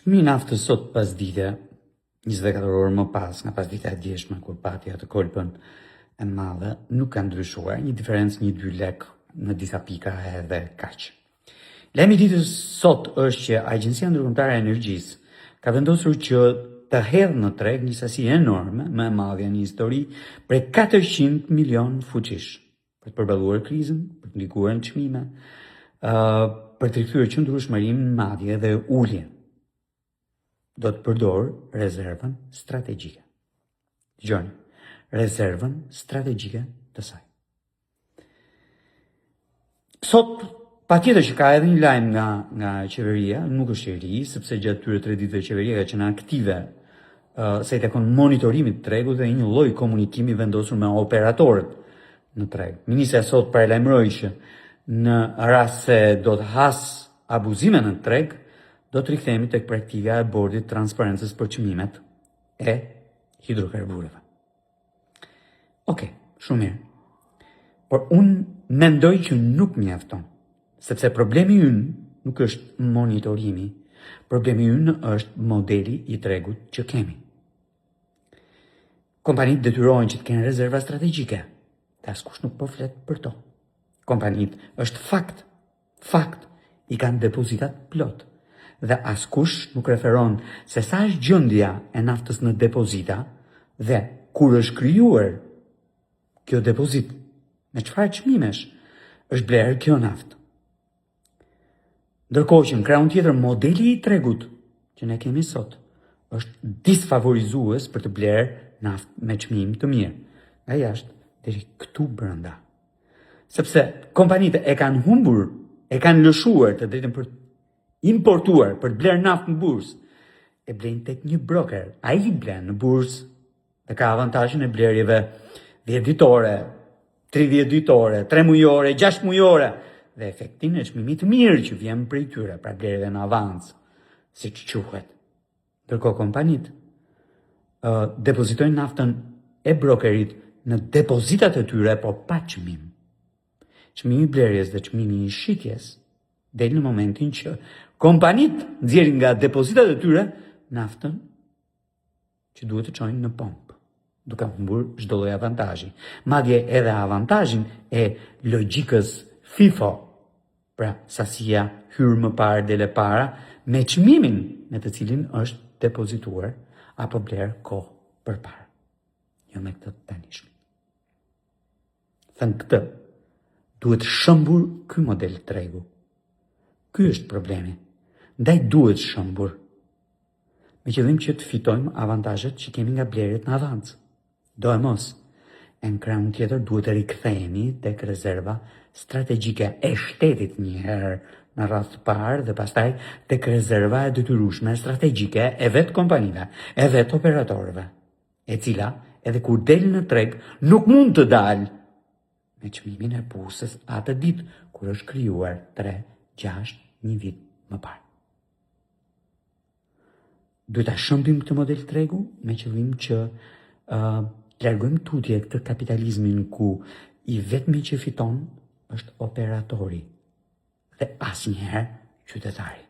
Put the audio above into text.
Çmimi i naftës sot pas dite, 24 orë më pas nga pasdita e djeshme kur pati atë kolpën e madhe, nuk ka ndryshuar, një diferencë 1-2 lek në disa pika edhe kaq. Lajmi i ditës sot është që Agjencia Ndërkombëtare e Energjisë ka vendosur që të hedhë në treg një sasi enorme, më e madhe në histori, prej 400 milion fuqish, për të përballuar krizën, për të ndikuar në çmime, për të rikthyer qëndrueshmërinë, madje dhe ulje. Do të përdor rezervën strategjike. Dëgjoni, rezervën strategjike të saj. Sot, patjetër që ka edhe një lajm nga qeveria, nuk është i ri, sepse gjatë këtyre 3 ditëve qeveria ka qenë aktive sa i takon monitorimit të tregut dhe një lloj komunikimi vendosur me operatorët në treg. Ministra sot paralajmëroi që në rast se do të has abuzime në treg, do të rikthehemi tek praktika e bordit transparencës për çmimet e hidrokarbureve. Okej, shumë mirë. Por unë mendoj që nuk mjafton, sepse problemi ynë nuk është monitorimi, problemi ynë është modeli i tregut që kemi. Kompanitë detyrohen që të kenë rezerva strategjike, dhe askush nuk po flet për to. Kompanitë është fakt, i kanë depozitat plot, dhe askush nuk referon se sa është gjendja e naftës në depozita dhe kur është krijuar kjo depozit, me çfarë çmimesh është blerë kjo naftë. Ndërkohë që në krahun tjetër modeli i tregut që ne kemi sot është disfavorizues për të blerë naftë me çmim të mirë, nga jashtë deri këtu brenda. Sepse kompanitë e kanë humbur, e kanë lëshuar të drejtën për importuar, për të blerë naftë në bursë, e blejnë tek një broker. Ai blen në bursë dhe ka avantazhin e blerjeve 10 ditore, 30 ditore, 3 mujore, 6 mujore, dhe efektin e çmimit të mirë që vjen prej tyre, pra blerjeve në avans, siç quhet. Ndërkohë kompanitë depozitojnë naftën e brokerit në depozitat e tyre, po pa çmim. Çmimi i blerjes dhe çmimi i shitjes del në momentin që kompanitë nxjerrin nga depozitat e tyre naftën që duhet të çojnë në pompë, duke humbur çdo lloj avantazhi. Madje edhe avantazhin e logjikës FIFO, pra sasia hyrë më parë dele para, me çmimin me të cilin është depozituar apo bler kohë përpara. Jo me këtë tanishëm. Thënë këtë, duhet shëmbur ky model tregu. Ky është problemi. Ndaj duhet shëmbur, me qëllim që të fitojmë avantazhet që kemi nga blerjet në avans. Do e mos, e në krahun tjetër duhet të rikthehemi tek rezerva strategjike e shtetit një herë në radhë të parë dhe pastaj tek rezerva e detyrueshme strategjike e vetë kompanive, e vetë operatorëve, e cila edhe kur del në treg nuk mund të dalë me çmimin e bursës atë ditë kur është krijuar 3, 6, një vit më parë. Duhet ta shëmbim këtë model tregu me qëllim që largojmë tutje këtë kapitalizmin ku i vetmi që fiton është operatori dhe asnjëherë qytetari.